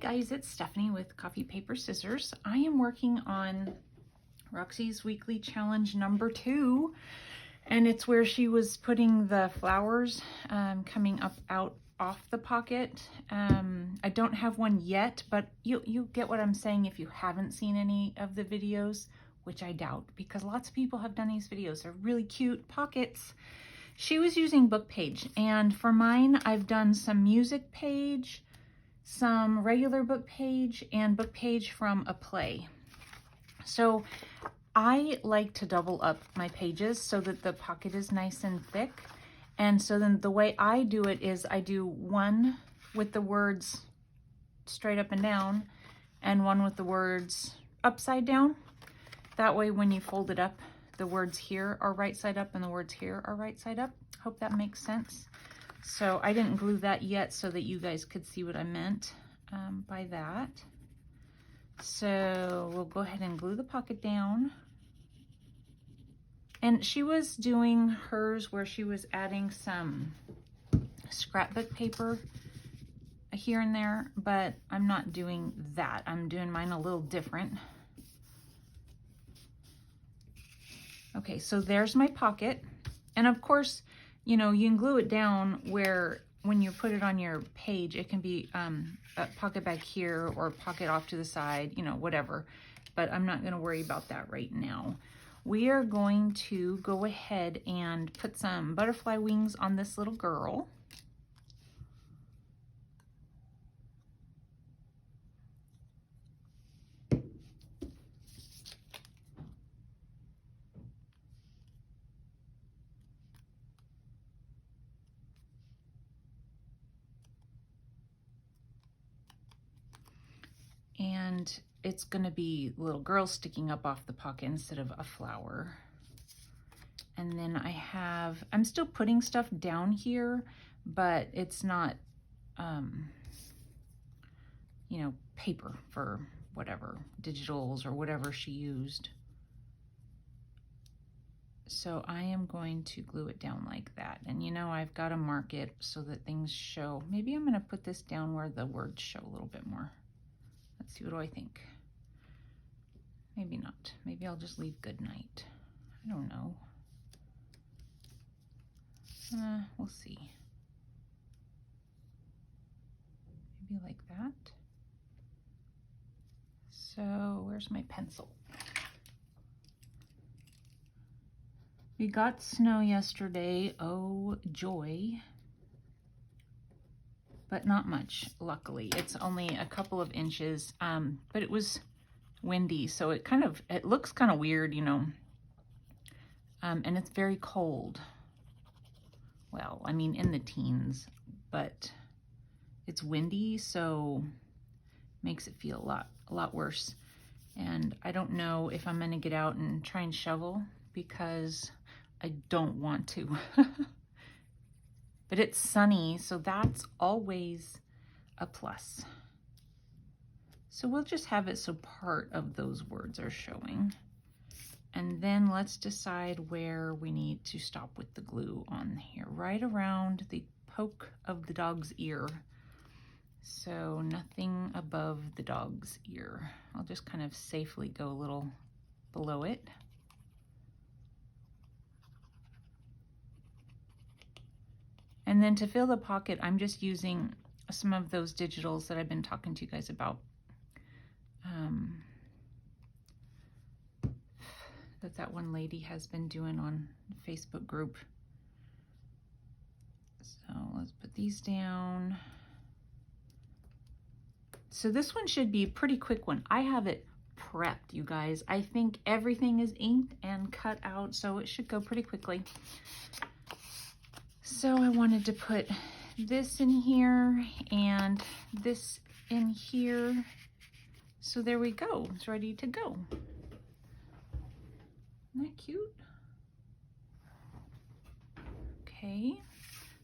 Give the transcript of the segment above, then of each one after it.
guys, it's Stephanie with Coffee Paper Scissors. I am working on Roxy's weekly challenge number 2, and it's where she was putting the flowers coming up out off the pocket. I don't have one yet, but you get what I'm saying if you haven't seen any of the videos, which I doubt because lots of people have done these videos. They're really cute pockets. She was using book page, and for mine I've done some music page, some regular book page, and book page from a play. So I like to double up my pages so that the pocket is nice and thick. And so then the way I do it is I do one with the words straight up and down and one with the words upside down. That way when you fold it up, the words here are right side up and the words here are right side up. Hope that makes sense. So I didn't glue that yet so that you guys could see what I meant by that. So we'll go ahead and glue the pocket down. And she was doing hers where she was adding some scrapbook paper here and there, but I'm not doing that. I'm doing mine a little different. Okay, so there's my pocket. And of course, you know, you can glue it down where when you put it on your page, it can be a pocket back here or pocket off to the side, you know, whatever. But I'm not going to worry about that right now. We are going to go ahead and put some butterfly wings on this little girl. And it's going to be little girls sticking up off the pocket instead of a flower. And then I'm still putting stuff down here, but it's not, you know, paper for whatever, digitals or whatever she used. So I am going to glue it down like that. And you know, I've got to mark it so that things show. Maybe I'm going to put this down where the words show a little bit more. Let's see, what do I think? Maybe not. Maybe I'll just leave good night. I don't know. We'll see. Maybe like that. So where's my pencil? We got snow yesterday. Oh, joy. But not much, luckily. It's only a couple of inches, but it was windy, so it looks kind of weird, you know, and it's very cold. Well, I mean, in the teens, but it's windy, so makes it feel a lot worse. And I don't know if I'm gonna get out and try and shovel because I don't want to. But it's sunny, so that's always a plus. So we'll just have it so part of those words are showing. And then let's decide where we need to stop with the glue on here, right around the poke of the dog's ear. So nothing above the dog's ear. I'll just kind of safely go a little below it. And then to fill the pocket, I'm just using some of those digitals that I've been talking to you guys about. That one lady has been doing on the Facebook group. So let's put these down. So this one should be a pretty quick one. I have it prepped, you guys. I think everything is inked and cut out, so it should go pretty quickly. So I wanted to put this in here and this in here. So there we go. It's ready to go. Isn't that cute? Okay.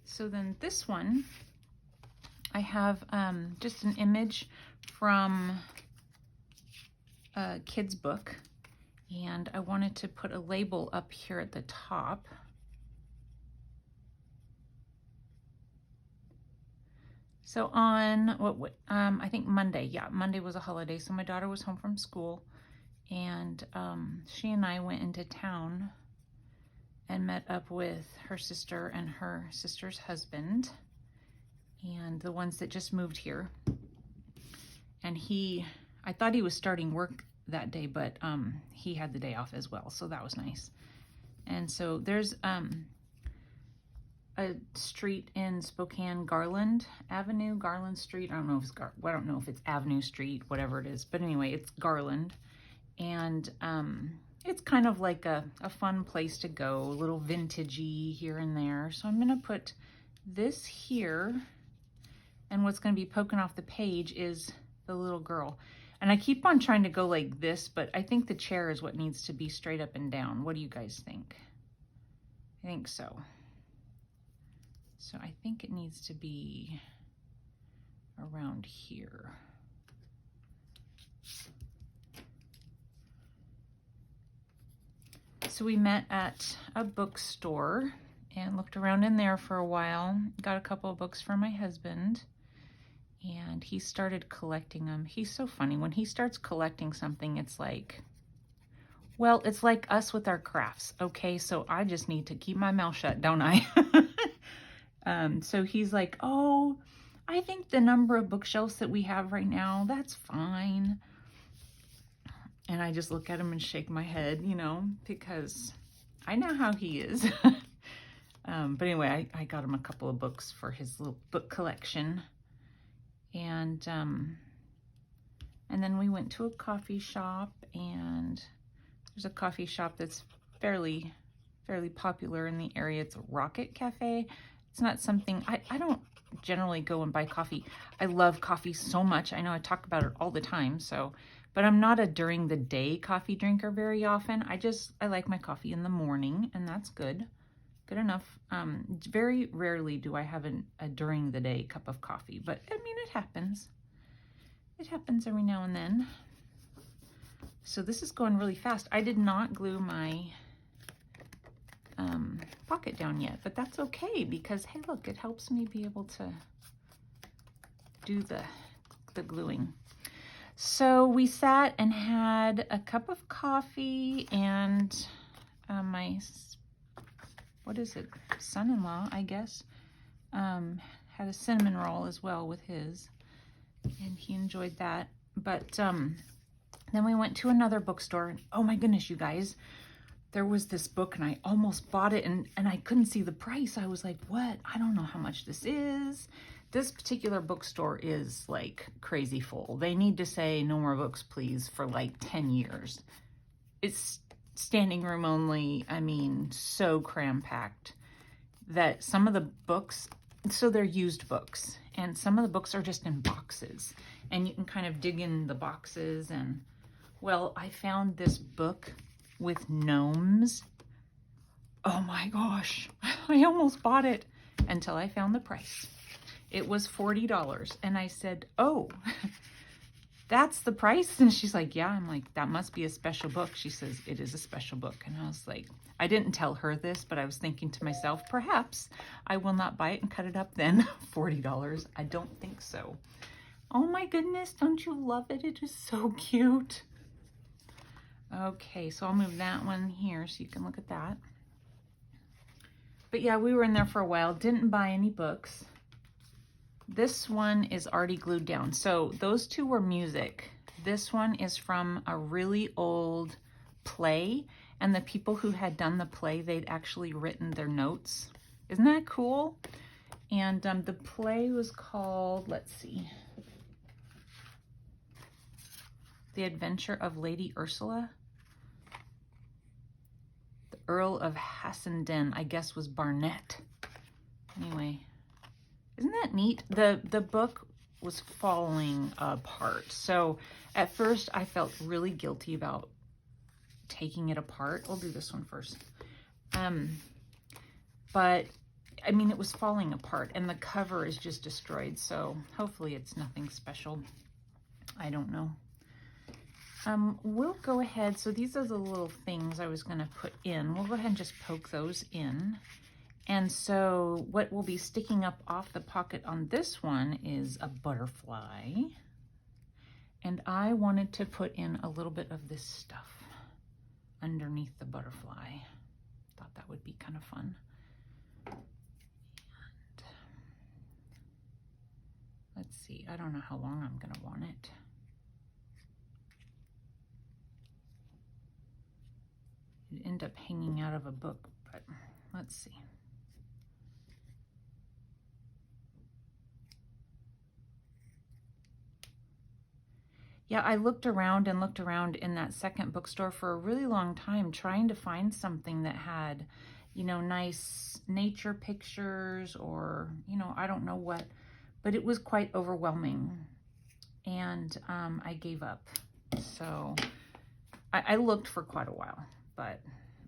So then this one, I have just an image from a kid's book, and I wanted to put a label up here at the top. So on I think Monday, yeah, Monday was a holiday. So my daughter was home from school, and she and I went into town and met up with her sister and her sister's husband, and the ones that just moved here. And I thought he was starting work that day, but he had the day off as well, so that was nice. And so there's a street in Spokane, Garland Avenue, Garland Street. I don't know if it's Avenue Street, whatever it is, but anyway, it's Garland. And it's kind of like a fun place to go, a little vintagey here and there. So I'm gonna put this here, and what's gonna be poking off the page is the little girl. And I keep on trying to go like this, but I think the chair is what needs to be straight up and down. What do you guys think? I think so. So I think it needs to be around here. So we met at a bookstore and looked around in there for a while. Got a couple of books for my husband, and he started collecting them. He's so funny. When he starts collecting something, it's like, well, it's like us with our crafts. Okay, so I just need to keep my mouth shut, don't I? So he's like, oh, I think the number of bookshelves that we have right now, that's fine. And I just look at him and shake my head, you know, because I know how he is. But anyway, I got him a couple of books for his little book collection. And then we went to a coffee shop, and there's a coffee shop that's fairly popular in the area. It's a Rocket Cafe. It's not something, I don't generally go and buy coffee. I love coffee so much. I know I talk about it all the time, so, but I'm not a during the day coffee drinker very often. I like my coffee in the morning, and that's good enough. Very rarely do I have a during the day cup of coffee, but I mean, it happens. It happens every now and then. So this is going really fast. I did not glue my pocket down yet, but that's okay, because hey, look, it helps me be able to do the gluing. So we sat and had a cup of coffee, and my, what is it, son-in-law, I guess, had a cinnamon roll as well with his, and he enjoyed that. But then we went to another bookstore, and oh my goodness, you guys, there was this book, and I almost bought it, and I couldn't see the price. I was like, what? I don't know how much this is. This particular bookstore is like crazy full. They need to say no more books, please, for like 10 years. It's standing room only. I mean, so cram-packed that some of the books, so they're used books, and some of the books are just in boxes, and you can kind of dig in the boxes. And well, I found this book with gnomes. Oh my gosh, I almost bought it until I found the price. It was $40, and I said, oh, that's the price? And she's like, yeah. I'm like, that must be a special book. She says, it is a special book. And I was like, I didn't tell her this, but I was thinking to myself, perhaps I will not buy it and cut it up then. $40, I don't think so. Oh my goodness, don't you love it? It is so cute. Okay, so I'll move that one here so you can look at that. But yeah, we were in there for a while, didn't buy any books. This one is already glued down. So those two were music. This one is from a really old play, and the people who had done the play, they'd actually written their notes. Isn't that cool? And the play was called, let's see, The Adventure of Lady Ursula. The Earl of Hassenden, I guess, was Barnett. Anyway, isn't that neat? The book was falling apart. So at first I felt really guilty about taking it apart. We'll do this one first. But I mean, it was falling apart, and the cover is just destroyed. So hopefully it's nothing special. I don't know. We'll go ahead. So these are the little things I was going to put in. We'll go ahead and just poke those in. And so what will be sticking up off the pocket on this one is a butterfly. And I wanted to put in a little bit of this stuff underneath the butterfly. Thought that would be kind of fun. And let's see, I don't know how long I'm gonna want it. It'd end up hanging out of a book, but let's see. Yeah, I looked around in that second bookstore for a really long time trying to find something that had, you know, nice nature pictures or, you know, I don't know what, but it was quite overwhelming. And I gave up. So I looked for quite a while, but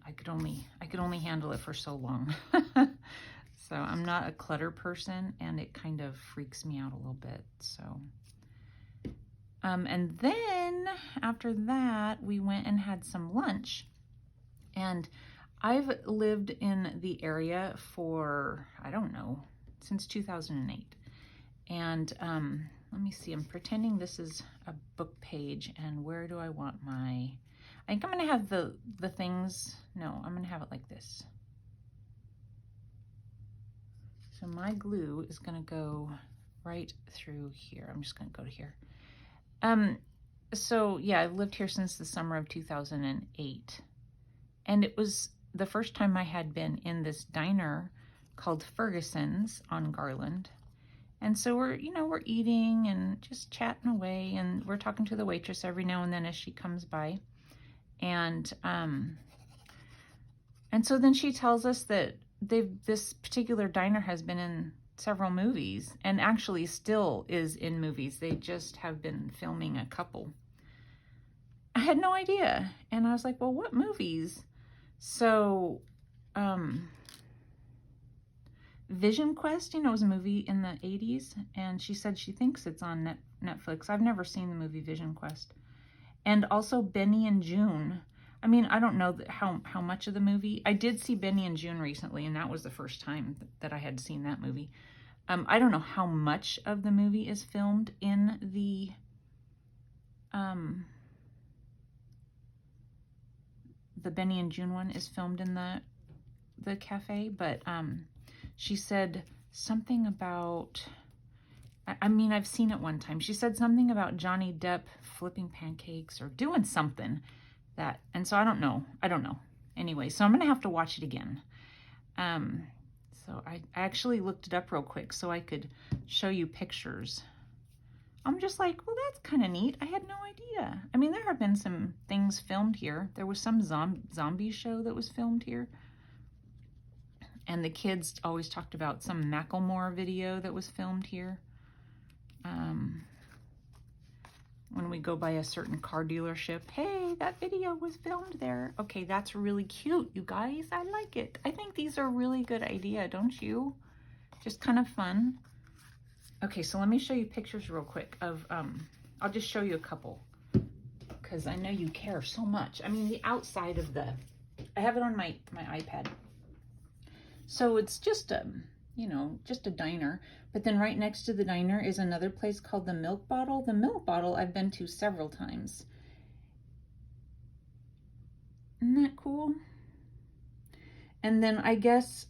I could only handle it for so long. So I'm not a clutter person, and it kind of freaks me out a little bit, so. And then after that, we went and had some lunch. And I've lived in the area for, I don't know, since 2008. And let me see, I'm pretending this is a book page. And where do I want my, I think I'm going to have the things, no, I'm going to have it like this. So my glue is going to go right through here. I'm just going to go to here. So yeah, I've lived here since the summer of 2008, and it was the first time I had been in this diner called Ferguson's on Garland. And so we're eating and just chatting away, and we're talking to the waitress every now and then as she comes by. And so then she tells us that this particular diner has been in several movies, and actually still is in movies. They just have been filming a couple. I had no idea. And I was like, well, what movies? So, Vision Quest, you know, was a movie in the 80s, and she said she thinks it's on Netflix. I've never seen the movie Vision Quest. And also Benny and June. I mean, I don't know how much of the movie. I did see Benny and June recently, and that was the first time that I had seen that movie. I don't know how much of the movie is filmed in the Benny and June one is filmed in the cafe, but she said something about, I mean, I've seen it one time. She said something about Johnny Depp flipping pancakes or doing something that, and so I don't know. Anyway, so I'm gonna have to watch it again. So I actually looked it up real quick so I could show you pictures. I'm just like, well, that's kind of neat. I had no idea. I mean, there have been some things filmed here. There was some zombie show that was filmed here. And the kids always talked about some Macklemore video that was filmed here. When we go by a certain car dealership, hey, that video was filmed there. Okay, that's really cute, you guys. I like it. I think these are a really good idea, don't you? Just kind of fun. Okay, so let me show you pictures real quick of, I'll just show you a couple because I know you care so much. I mean, the outside of I have it on my iPad. So it's just just a diner. But then right next to the diner is another place called the Milk Bottle. The Milk Bottle I've been to several times. Isn't that cool? And then I guess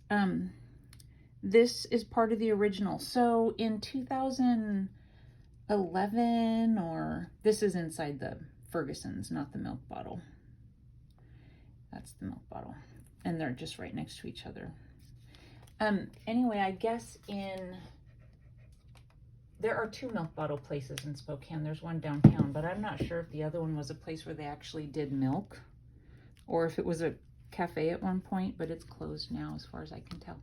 this is part of the original. So in 2011, or this is inside the Ferguson's, not the Milk Bottle. That's the Milk Bottle. And they're just right next to each other. Anyway, I guess there are two Milk Bottle places in Spokane. There's one downtown, but I'm not sure if the other one was a place where they actually did milk or if it was a cafe at one point, but it's closed now as far as I can tell.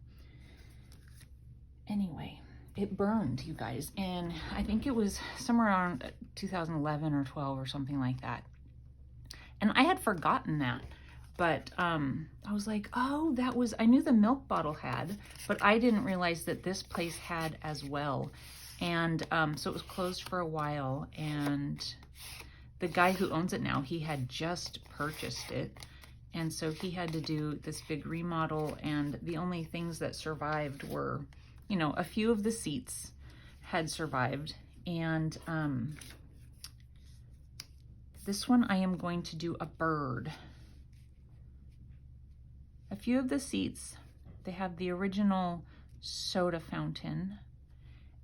Anyway, it burned, you guys, and I think it was somewhere around 2011 or 12 or something like that. And I had forgotten that. But I was like, oh, I knew the Milk Bottle had, but I didn't realize that this place had as well. And so it was closed for a while. And the guy who owns it now, he had just purchased it. And so he had to do this big remodel, and the only things that survived were, you know, a few of the seats had survived. And this one I am going to do a bird. A few of the seats, they have the original soda fountain,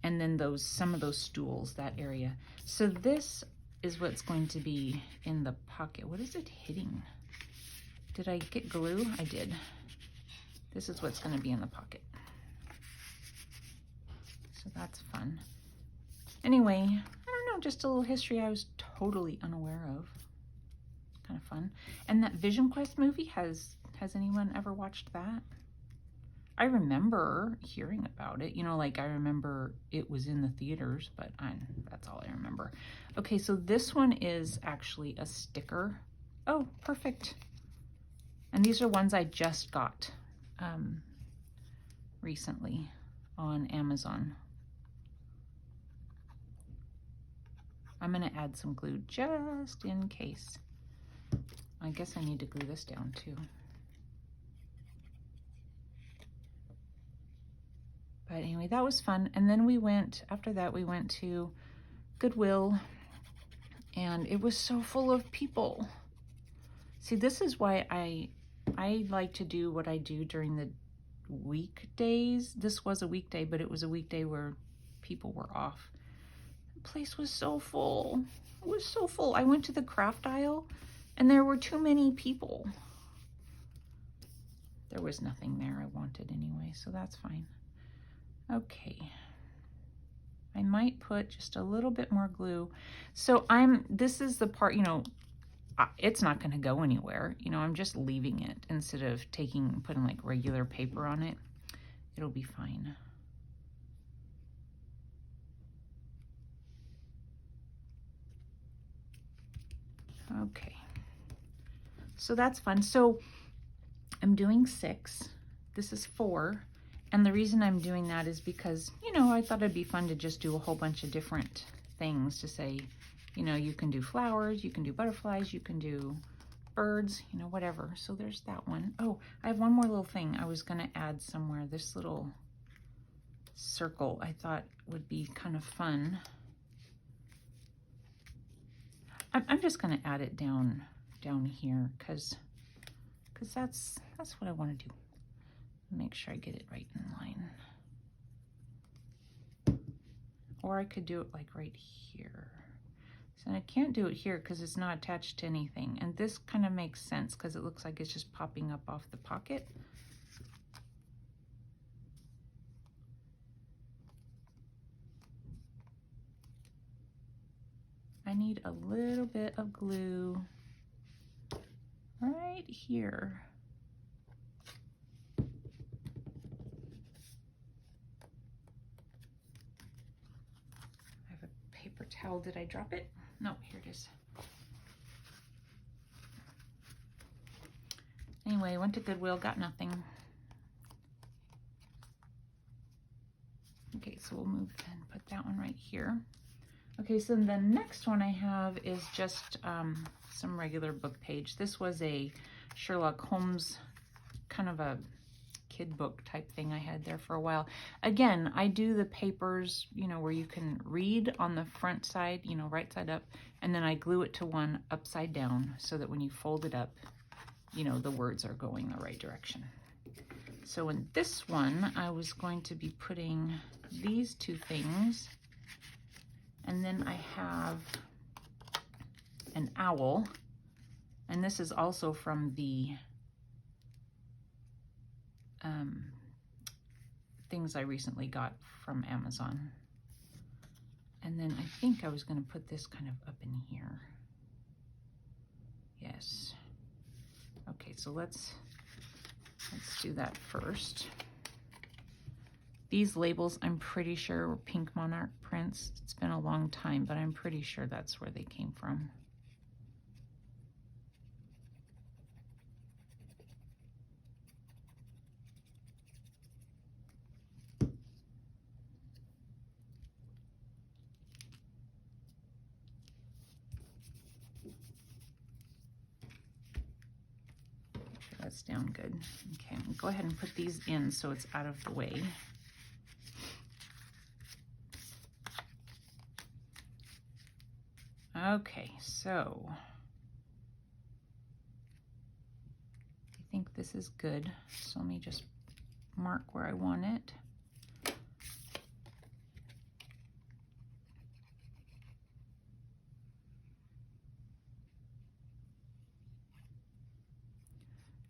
and then some of those stools, that area. So this is what's going to be in the pocket. What is it hitting? Did I get glue? I did. This is what's going to be in the pocket. So that's fun. Anyway, I don't know, just a little history I was totally unaware of. Kind of fun. And that Vision Quest movie, has anyone ever watched that? I remember hearing about it, you know, like I remember it was in the theaters, but that's all I remember. Okay, so this one is actually a sticker. Oh, perfect. And these are ones I just got recently on Amazon. I'm gonna add some glue just in case. I guess I need to glue this down too. But anyway, that was fun. And then after that, we went to Goodwill, and it was so full of people. See, this is why I like to do what I do during the weekdays. This was a weekday, but it was a weekday where people were off. The place was so full. It was so full. I went to the craft aisle, and there were too many people. There was nothing there I wanted anyway, so that's fine. Okay, I might put just a little bit more glue. So this is the part, you know, it's not going to go anywhere. You know, I'm just leaving it instead of putting like regular paper on it. It'll be fine. Okay, so that's fun. So I'm doing 6. This is 4. And the reason I'm doing that is because, you know, I thought it'd be fun to just do a whole bunch of different things to say, you know, you can do flowers, you can do butterflies, you can do birds, you know, whatever. So there's that one. Oh, I have one more little thing I was going to add somewhere. This little circle I thought would be kind of fun. I'm just going to add it down here because that's what I want to do. Make sure I get it right in line. Or I could do it like right here. So I can't do it here because it's not attached to anything. And this kind of makes sense because it looks like it's just popping up off the pocket. I need a little bit of glue right here. Paper towel. Did I drop it? No, here it is. Anyway, went to Goodwill, got nothing. Okay, so we'll move and put that one right here. Okay, so the next one I have is just some regular book page. This was a Sherlock Holmes, kind of a kid book type thing I had there for a while. Again, I do the papers, you know, where you can read on the front side, you know, right side up, and then I glue it to one upside down so that when you fold it up, you know, the words are going the right direction. So in this one, I was going to be putting these 2 things, and then I have an owl, and this is also from the things I recently got from Amazon. And then I think I was going to put this kind of up in here. Yes. Okay, so let's do that first. These labels, I'm pretty sure, were Pink Monarch prints. It's been a long time, but I'm pretty sure that's where they came from. That's down good. Okay, go ahead and put these in so it's out of the way. Okay, so I think this is good. So let me just mark where I want it.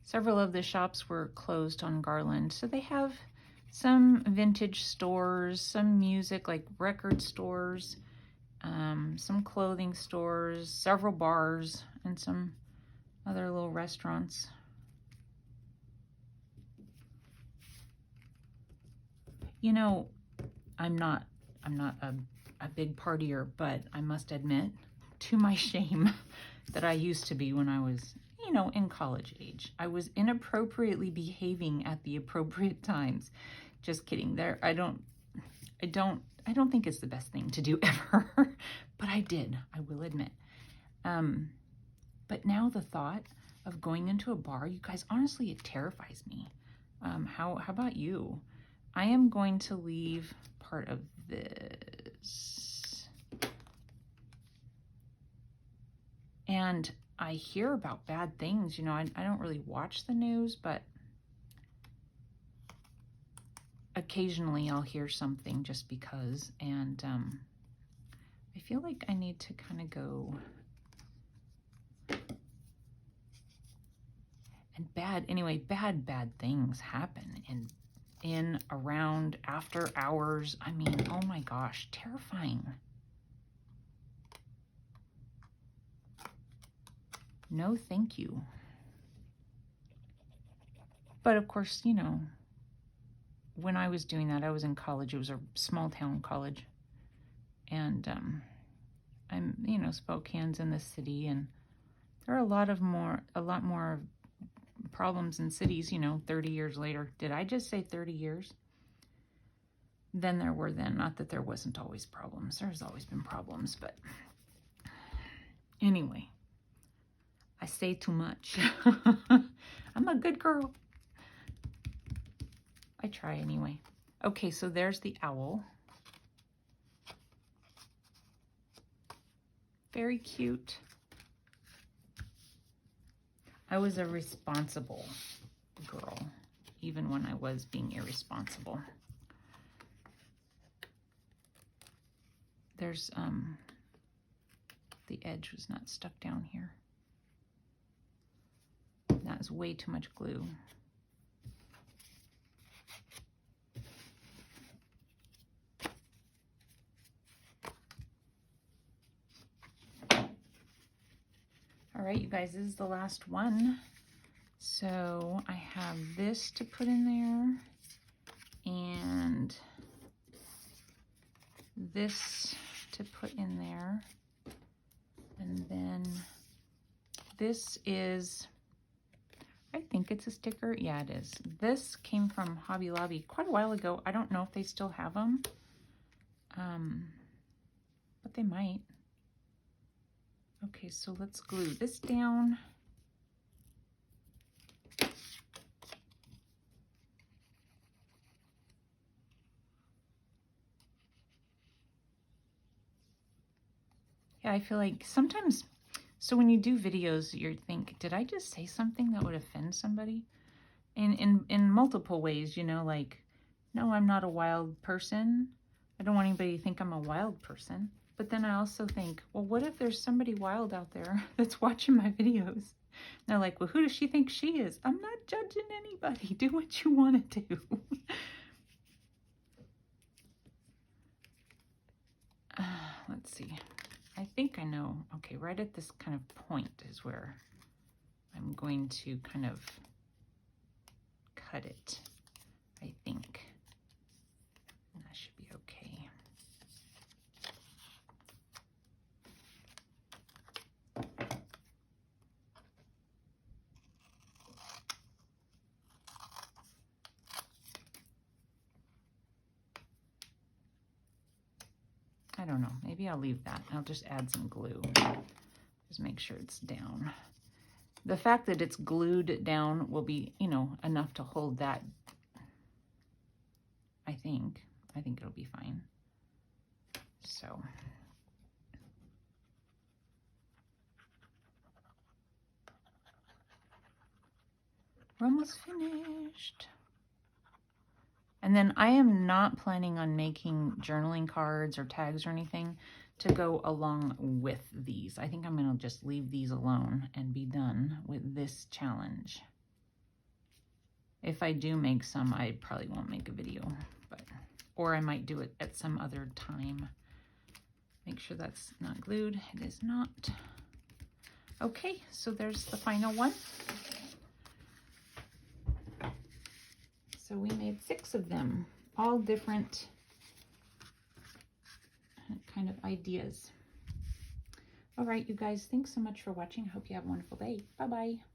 Several of the shops were closed on Garland, so they have some vintage stores, some music like record stores, some clothing stores, several bars, and some other little restaurants. You know, I'm not a big partier, but I must admit, to my shame, that I used to be when I was, you know, in college age. I was inappropriately behaving at the appropriate times. Just kidding. I don't think it's the best thing to do ever, but I did, I will admit. But now the thought of going into a bar, you guys, honestly, it terrifies me. How about you? I am going to leave part of this. And I hear about bad things, you know, I don't really watch the news, but occasionally I'll hear something just because, and I feel like I need to kind of go. And bad things happen in, around, after hours. I mean, oh my gosh, terrifying. No, thank you. But of course, you know, when I was doing that, I was in college. It was a small town college. And I'm, you know, Spokane's in the city, and there are a lot more problems in cities, you know, 30 years later. Did I just say 30 years? Than there were then. Not that there wasn't always problems. There's always been problems, but anyway, I say too much. I'm a good girl. I try anyway. Okay, so there's the owl. Very cute. I was a responsible girl, even when I was being irresponsible. There's, the edge was not stuck down here. That is way too much glue. All right, you guys, this is the last one. So I have this to put in there and this to put in there. And then this is, I think it's a sticker. Yeah, it is. This came from Hobby Lobby quite a while ago. I don't know if they still have them, but they might. Okay, so let's glue this down. Yeah, I feel like sometimes, so when you do videos, you think, did I just say something that would offend somebody? In multiple ways, you know, like, no, I'm not a wild person. I don't want anybody to think I'm a wild person. But then I also think, well, what if there's somebody wild out there that's watching my videos? And they're like, well, who does she think she is? I'm not judging anybody. Do what you want to do. Let's see. I think I know. Okay, right at this kind of point is where I'm going to kind of cut it, I think. And that should be okay. I don't know. Maybe I'll leave that. I'll just add some glue. Just make sure it's down. The fact that it's glued down will be, you know, enough to hold that. I think it'll be fine. So. We're almost finished. And then I am not planning on making journaling cards or tags or anything to go along with these. I think I'm going to just leave these alone and be done with this challenge. If I do make some, I probably won't make a video, or I might do it at some other time. Make sure that's not glued. It is not. Okay, so there's the final one. So we made 6 of them, all different kind of ideas. All right, you guys, thanks so much for watching. I hope you have a wonderful day. Bye-bye.